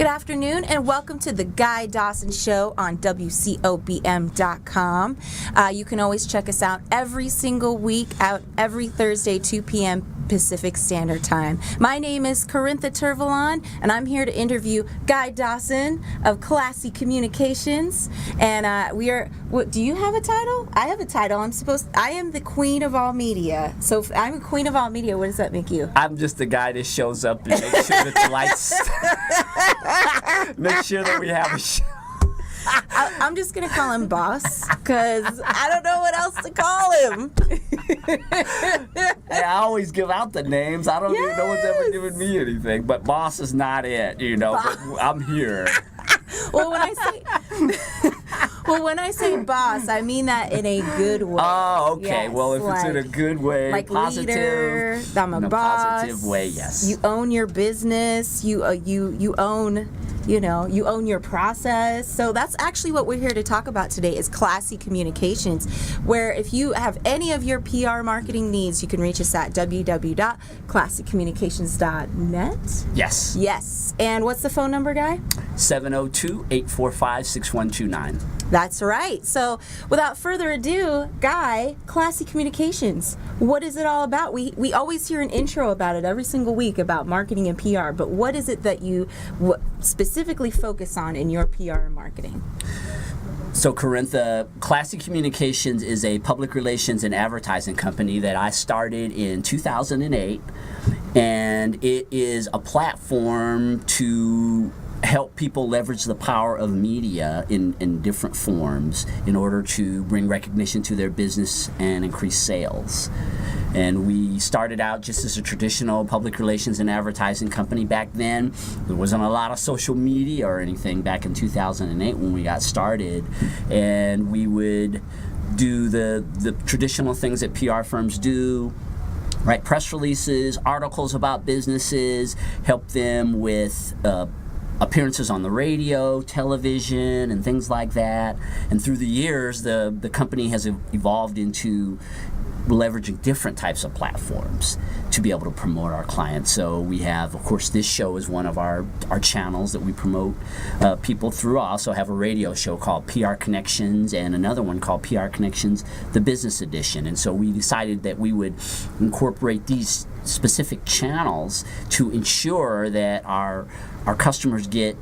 Good afternoon and welcome to the Guy Dawson Show on WCOBM.com. You can always check us out every single week, out every Thursday, 2 p.m. Pacific Standard Time. My name is Corintha Tervalon, and I'm here to interview Guy Dawson of Classy Communications. And do you have a title? I have a title. I am the queen of all media. So if I'm a queen of all media, what does that make you? I'm just the guy that shows up and makes sure that the lights make sure that we have a show. I'm just going to call him Boss, because I don't know what else to call him. Hey, I always give out the names. I don't even know what's ever given me anything, but Boss is not it, but I'm here. Well, when I say boss, I mean that in a good way. Oh, okay. Yes, well, if it's in a good way, like positive, leader, I'm a in a boss. positive way, yes. You own your business. You own your process. So that's actually what we're here to talk about today is Classy Communications, where if you have any of your PR marketing needs, you can reach us at www.classycommunications.net. Yes. Yes. And what's the phone number, Guy? 702-845-6129. That's right. So without further ado, Guy, Classy Communications, what is it all about? We always hear an intro about it every single week about marketing and PR, but what is it that you specifically focus on in your PR and marketing? So, Corintha, Classy Communications is a public relations and advertising company that I started in 2008, and it is a platform to help people leverage the power of media in different forms in order to bring recognition to their business and increase sales. And we started out just as a traditional public relations and advertising company back then. There wasn't a lot of social media or anything back in 2008 when we got started. And we would do the traditional things that PR firms do, write press releases, articles about businesses, help them with appearances on the radio, television, and things like that. And through the years, the company has evolved into leveraging different types of platforms to be able to promote our clients. So we have, of course, this show is one of our channels that we promote people through. I also have a radio show called PR Connections and another one called PR Connections, the Business Edition. And so we decided that we would incorporate these specific channels to ensure that our customers get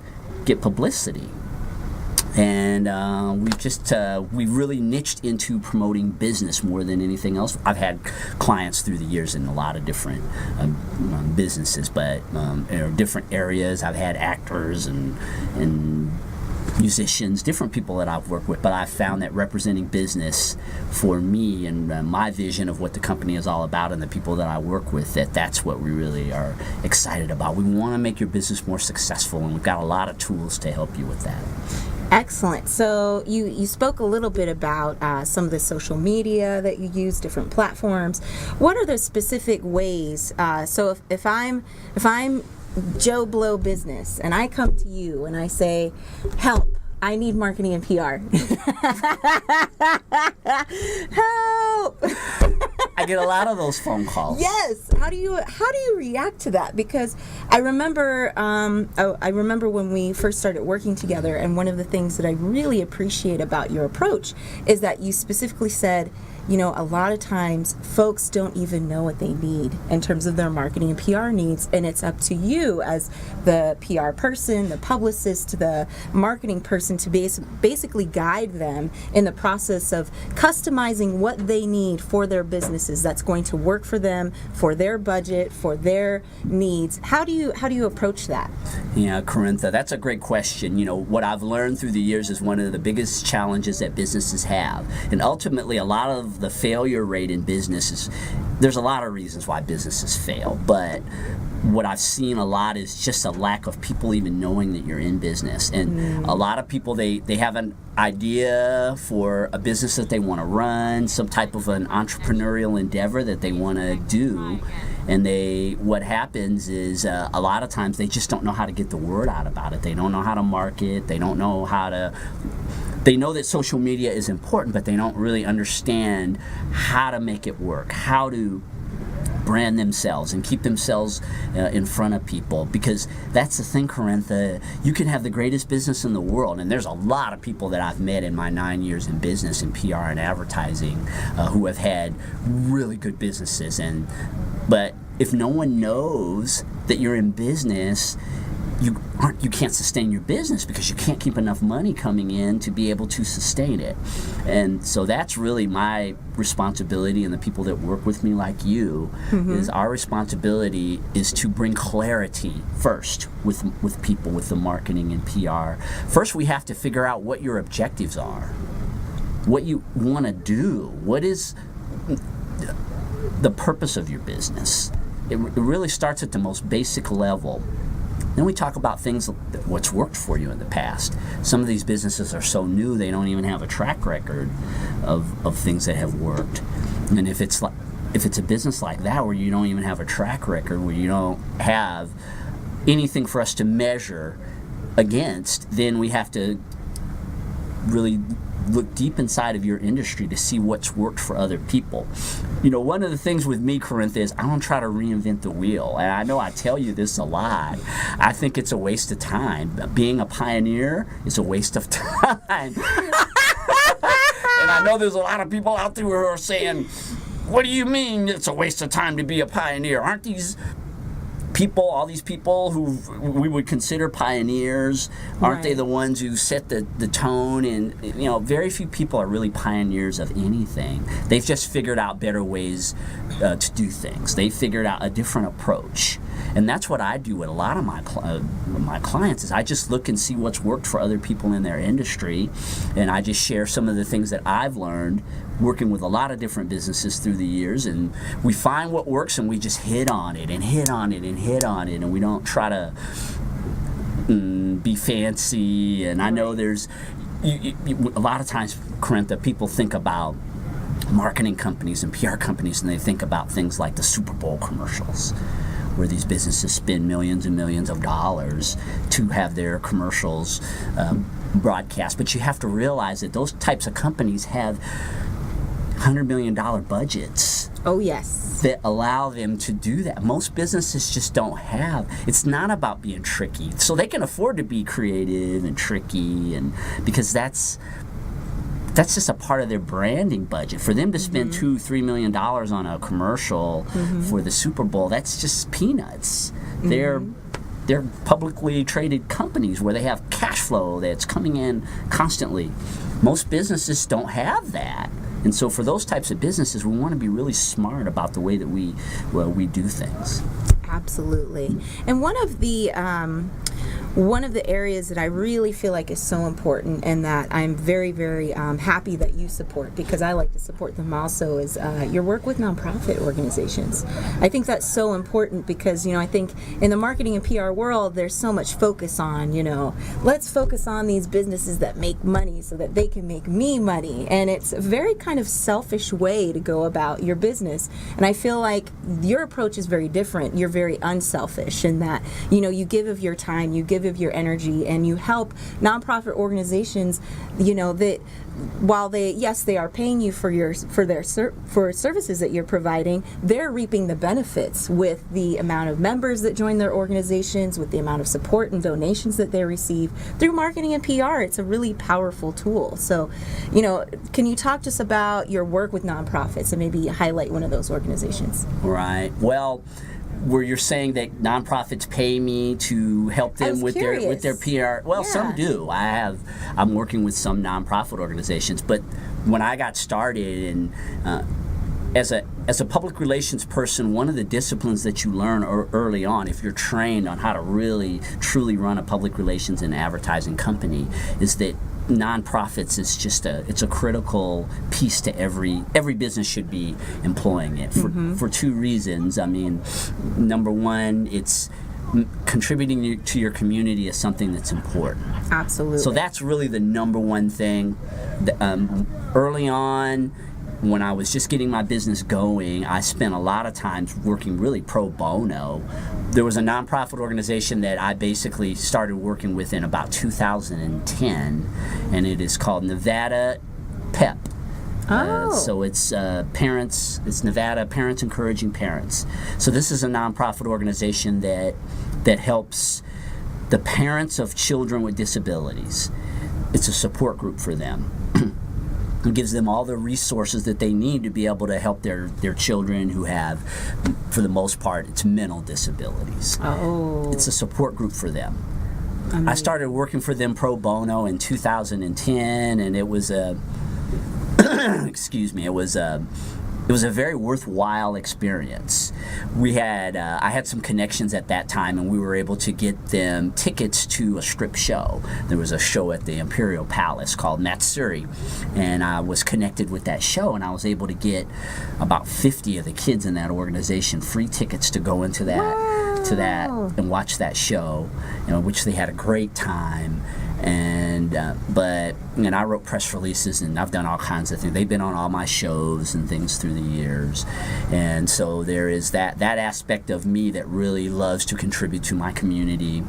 publicity. And we really niched into promoting business more than anything else. I've had clients through the years in a lot of different businesses, but different areas. I've had actors and musicians, different people that I've worked with, but I've found that representing business for me and my vision of what the company is all about and the people that I work with, that's what we really are excited about. We want to make your business more successful, and we've got a lot of tools to help you with that. Excellent. So you spoke a little bit about some of the social media that you use, different platforms. What are the specific ways? So if I'm Joe Blow Business and I come to you and I say, help, I need marketing and PR. Help! I get a lot of those phone calls. Yes. How do you react to that? Because I remember when we first started working together, and one of the things that I really appreciate about your approach is that you specifically said, a lot of times folks don't even know what they need in terms of their marketing and PR needs, and it's up to you as the PR person, the publicist, the marketing person to basically guide them in the process of customizing what they need for their businesses that's going to work for them, for their budget, for their needs. How do you approach that? Yeah, Corintha, that's a great question. What I've learned through the years is one of the biggest challenges that businesses have, and ultimately a lot of the failure rate in businesses, there's a lot of reasons why businesses fail, but what I've seen a lot is just a lack of people even knowing that you're in business. And a lot of people, they have an idea for a business that they want to run, some type of an entrepreneurial endeavor that they want to do. And what happens is a lot of times they just don't know how to get the word out about it. They don't know how to market. They don't know how to... They know that social media is important, but they don't really understand how to make it work, how to brand themselves and keep themselves in front of people, because that's the thing, Corintha. You can have the greatest business in the world, and there's a lot of people that I've met in my 9 years in business in PR and advertising who have had really good businesses, but if no one knows that you're in business, you can't sustain your business, because you can't keep enough money coming in to be able to sustain it. And so that's really my responsibility, and the people that work with me like you, is our responsibility is to bring clarity first with people, with the marketing and PR. First, we have to figure out what your objectives are, what you want to do, what is the purpose of your business. It really starts at the most basic level. Then we talk about things, what's worked for you in the past. Some of these businesses are so new, they don't even have a track record of things that have worked. And if it's a business like that, where you don't even have a track record, where you don't have anything for us to measure against, then we have to really look deep inside of your industry to see what's worked for other people. One of the things with me, Corintha, is I don't try to reinvent the wheel. And I know I tell you this a lot. I think it's a waste of time. Being a pioneer is a waste of time. And I know there's a lot of people out there who are saying, what do you mean it's a waste of time to be a pioneer? Aren't these people, all these people who we would consider pioneers, aren't they the ones who set the tone? And very few people are really pioneers of anything. They've just figured out better ways to do things. They figured out a different approach, and that's what I do with a lot of my clients. Is I just look and see what's worked for other people in their industry, and I just share some of the things that I've learned working with a lot of different businesses through the years, and we find what works, and we just hit on it and hit on it and hit on it, and we don't try to be fancy. And I know there's a lot of times, Corintha, people think about marketing companies and PR companies, and they think about things like the Super Bowl commercials, where these businesses spend millions and millions of dollars to have their commercials broadcast. But you have to realize that those types of companies have $100 million budgets. Oh, yes. That allow them to do that. Most businesses just don't have. It's not about being tricky. So they can afford to be creative and tricky, and because that's just a part of their branding budget. For them to spend $2-3 million on a commercial for the Super Bowl, that's just peanuts. They're publicly traded companies where they have cash flow that's coming in constantly. Most businesses don't have that. And so for those types of businesses, we want to be really smart about the way that we do things. Absolutely. And one of the areas that I really feel like is so important, and that I'm very, very happy that you support, because I like to support them also, is your work with nonprofit organizations. I think that's so important because, I think in the marketing and PR world, there's so much focus on, let's focus on these businesses that make money so that they can make me money. And it's a very kind of selfish way to go about your business. And I feel like your approach is very different. You're very unselfish in that, you give of your time, you give of your energy, and you help nonprofit organizations, that while they are paying you for services that you're providing, they're reaping the benefits with the amount of members that join their organizations, with the amount of support and donations that they receive through marketing and PR. It's a really powerful tool. So, can you talk to us about your work with nonprofits and maybe highlight one of those organizations? Right. Well, where you're saying that nonprofits pay me to help them with their PR. Well, some do. I'm working with some nonprofit organizations, but when I got started, and as a public relations person, one of the disciplines that you learn early on, if you're trained on how to really truly run a public relations and advertising company, is that nonprofits is just it's a critical piece to every business should be employing it for two reasons. I mean, number one, it's contributing to your community is something that's important. Absolutely. So that's really the number one thing. Early on, when I was just getting my business going, I spent a lot of times working really pro bono. There was a nonprofit organization that I basically started working with in about 2010, and it is called Nevada PEP. So it's parents, it's Nevada Parents Encouraging Parents. So this is a nonprofit organization that helps the parents of children with disabilities. It's a support group for them. It gives them all the resources that they need to be able to help their children who have, for the most part, it's mental disabilities. Oh. It's a support group for them. I started working for them pro bono in 2010, and it was a excuse me, it was a very worthwhile experience. I had some connections at that time, and we were able to get them tickets to a strip show. There was a show at the Imperial Palace called Matsuri, and I was connected with that show, and I was able to get about 50 of the kids in that organization free tickets to go into that and watch that show, which they had a great time. And I wrote press releases, and I've done all kinds of things. They've been on all my shows and things through the years, and so there is that aspect of me that really loves to contribute to my community.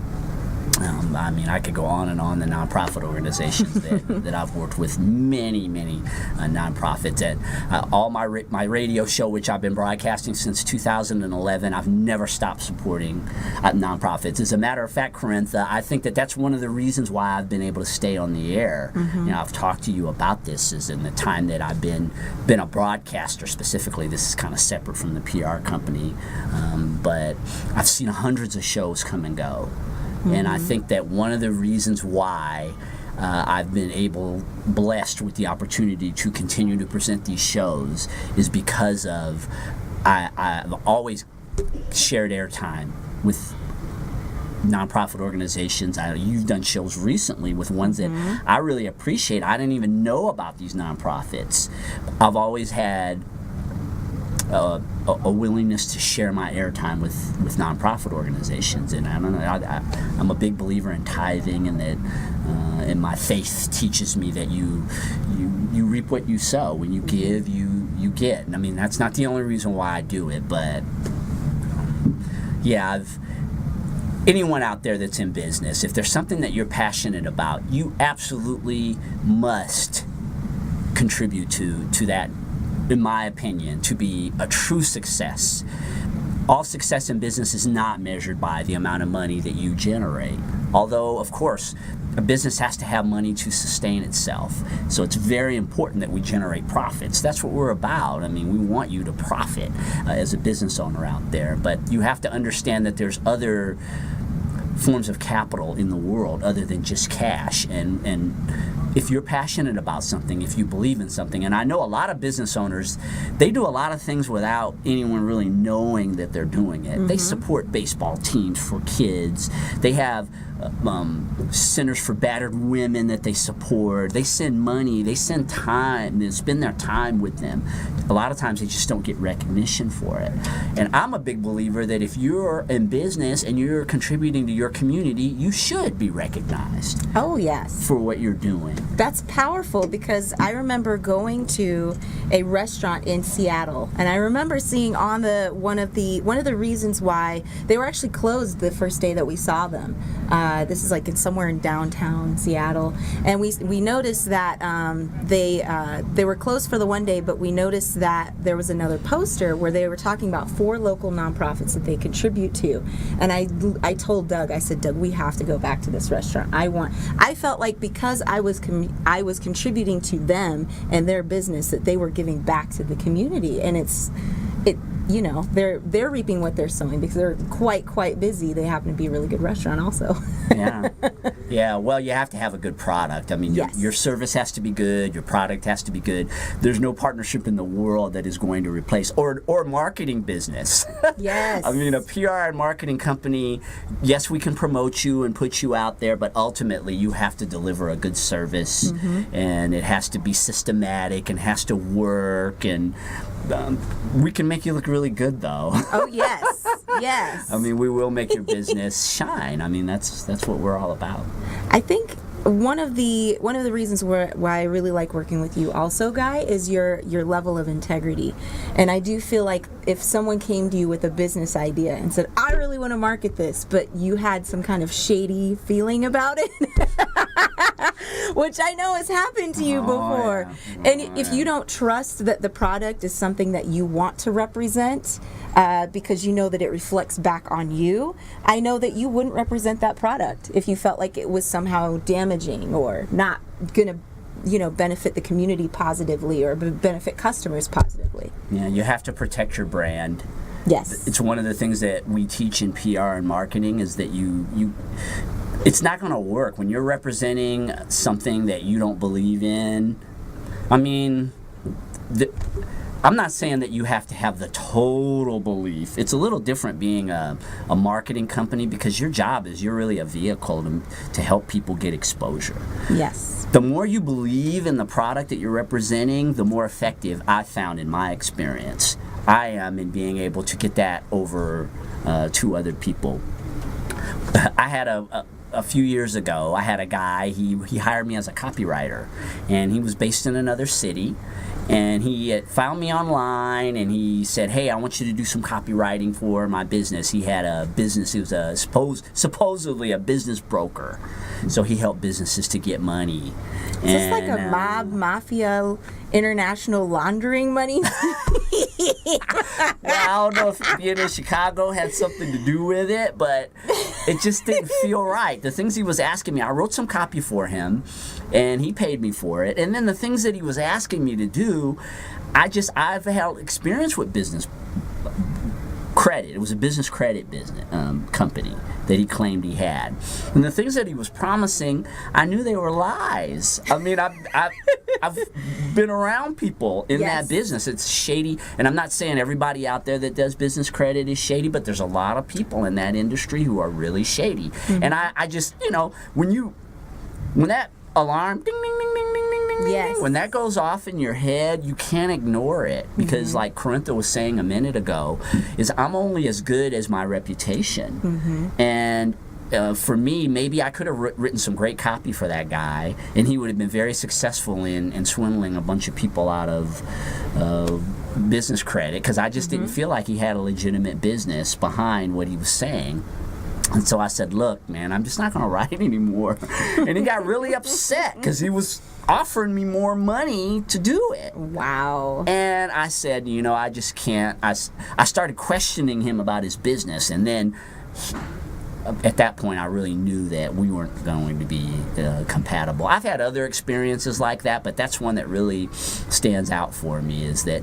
I could go on and on the nonprofit organizations that I've worked with, many nonprofits. And all my radio show, which I've been broadcasting since 2011, I've never stopped supporting nonprofits. As a matter of fact, Corintha, I think that's one of the reasons why I've been able to stay on the air. I've talked to you about this is in the time that I've been a broadcaster specifically. This is kind of separate from the PR company, but I've seen hundreds of shows come and go. And I think that one of the reasons why I've been blessed with the opportunity to continue to present these shows is because of I've always shared airtime with nonprofit organizations. You've done shows recently with ones that I really appreciate. I didn't even know about these nonprofits. I've always had a willingness to share my airtime with nonprofit organizations, and I don't know. I'm a big believer in tithing, and that, and my faith teaches me that you reap what you sow. When you give, you get. And that's not the only reason why I do it, but anyone out there that's in business, if there's something that you're passionate about, you absolutely must contribute to that. In my opinion, to be a true success. All success in business is not measured by the amount of money that you generate. Although, of course, a business has to have money to sustain itself. So it's very important that we generate profits. That's what we're about. We want you to profit as a business owner out there. But you have to understand that there's other forms of capital in the world other than just cash. And if you're passionate about something, if you believe in something, and I know a lot of business owners, they do a lot of things without anyone really knowing that they're doing it. They support baseball teams for kids. They have centers for battered women that they support. They send money. They send time. They spend their time with them. A lot of times they just don't get recognition for it. And I'm a big believer that if you're in business and you're contributing to your community, you should be recognized. Oh, yes. For what you're doing. That's powerful, because I remember going to a restaurant in Seattle, and I remember seeing on one of the reasons why they were actually closed the first day that we saw them. This is somewhere in downtown Seattle, and we noticed that they were closed for the one day, but we noticed that there was another poster where they were talking about 4 local nonprofits that they contribute to, and I told Doug, I said, Doug, we have to go back to this restaurant. I felt like because I was contributing to them and their business, that they were giving back to the community, and they're reaping what they're sowing, because they're quite busy. They happen to be a really good restaurant also. Yeah. Well, you have to have a good product. Yes. Your service has to be good. Your product has to be good. There's no partnership in the world that is going to replace or marketing business. Yes. A PR and marketing company, yes, we can promote you and put you out there, but ultimately you have to deliver a good service, and it has to be systematic and has to work, and we can make you look really good, though. Oh, yes. Yes. We will make your business shine. That's what we're all about. I think one of the reasons why I really like working with you also, Guy, is your level of integrity. And I do feel like if someone came to you with a business idea and said, I really want to market this, but you had some kind of shady feeling about it, which I know has happened to you before. Yeah. And if you don't trust that the product is something that you want to represent, because you know that it reflects back on you, I know that you wouldn't represent that product if you felt like it was somehow damaging or not gonna, benefit the community positively or benefit customers positively. Yeah, you have to protect your brand. Yes. It's one of the things that we teach in PR and marketing is that you it's not going to work when you're representing something that you don't believe in. I mean, I'm not saying that you have to have the total belief. It's a little different being a marketing company because your job is you're really a vehicle to help people get exposure. Yes. The more you believe in the product that you're representing, the more effective I found in my experience I am in being able to get that over to other people. I had a few years ago, I had a guy, he hired me as a copywriter, and he was based in another city, and he had found me online, and he said, hey, I want you to do some copywriting for my business. He had a business, he was supposedly a business broker, so he helped businesses to get money. Is this like a mafia, international laundering money? Well, I don't know if being in Chicago had something to do with it, but it just didn't feel right. The things he was asking me, I wrote some copy for him, and he paid me for it. And then the things that he was asking me to do, I've had experience with business credit. It was a business credit business company that he claimed he had, and the things that he was promising, I knew they were lies. I mean, I've been around people in that business. It's shady, and I'm not saying everybody out there that does business credit is shady, but there's a lot of people in that industry who are really shady. Mm-hmm. And I just, when that alarm ding ding ding ding ding ding ding, yes, when that goes off in your head, you can't ignore it because, like Corintha was saying a minute ago, is I'm only as good as my reputation. Mm-hmm. And for me, maybe I could have written some great copy for that guy, and he would have been very successful in swindling a bunch of people out of business credit because I just didn't feel like he had a legitimate business behind what he was saying. And so I said, look, man, I'm just not going to write anymore. And he got really upset because he was offering me more money to do it. Wow. And I said, I just can't. I started questioning him about his business. And then at that point, I really knew that we weren't going to be compatible. I've had other experiences like that, but that's one that really stands out for me is that,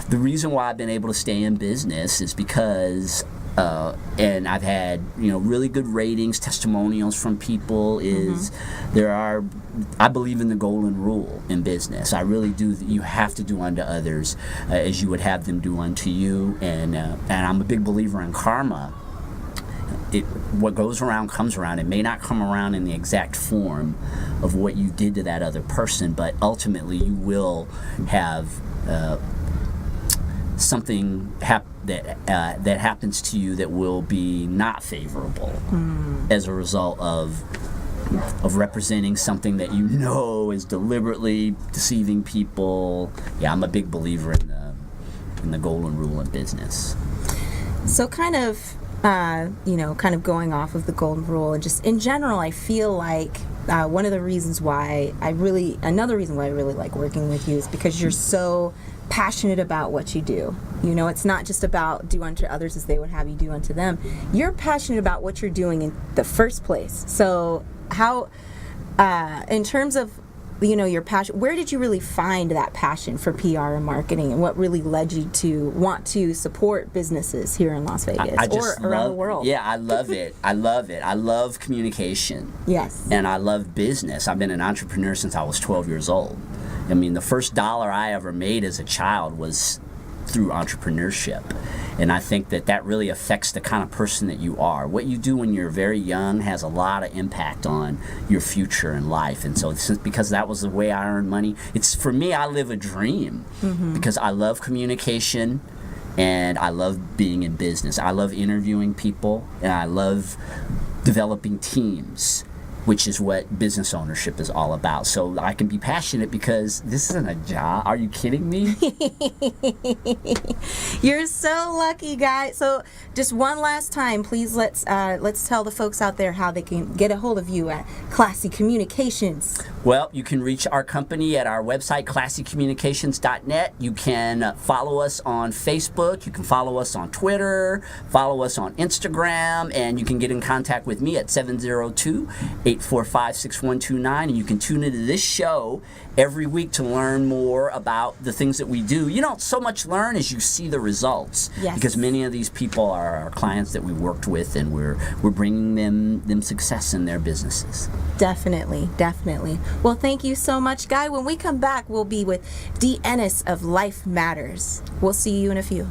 the reason why I've been able to stay in business is because, and I've had really good ratings, testimonials from people. I believe in the golden rule in business. I really do. You have to do unto others as you would have them do unto you. And I'm a big believer in karma. What goes around comes around. It may not come around in the exact form of what you did to that other person, but ultimately you will have something that happens to you that will be not favorable as a result of representing something that is deliberately deceiving people. Yeah, I'm a big believer in the golden rule in business. So kind of going off of the golden rule and just in general, I feel like another reason why I really like working with you is because you're so passionate about what you do. It's not just about do unto others as they would have you do unto them. You're passionate about what you're doing in the first place. So how, in terms of, your passion, where did you really find that passion for PR and marketing, and what really led you to want to support businesses here in Las Vegas or around the world? Yeah, I love it. I love communication. Yes. And I love business. I've been an entrepreneur since I was 12 years old. I mean, the first dollar I ever made as a child was through entrepreneurship. And I think that really affects the kind of person that you are. What you do when you're very young has a lot of impact on your future in life. And so because that was the way I earned money, for me, I live a dream because I love communication and I love being in business. I love interviewing people, and I love developing teams, which is what business ownership is all about. So I can be passionate because this isn't a job. Are you kidding me? You're so lucky, guys. So just one last time, please let's tell the folks out there how they can get a hold of you at Classy Communications. Well, you can reach our company at our website, classycommunications.net. You can follow us on Facebook. You can follow us on Twitter, follow us on Instagram, and you can get in contact with me at 702-845-6129. And you can tune into this show every week to learn more about the things that we do. You don't so much learn as you see the results. Yes. Because many of these people are our clients that we worked with, and we're bringing them success in their businesses. Definitely, definitely. Well, thank you so much, Guy. When we come back, we'll be with Dee Ennis of Life Matters. We'll see you in a few.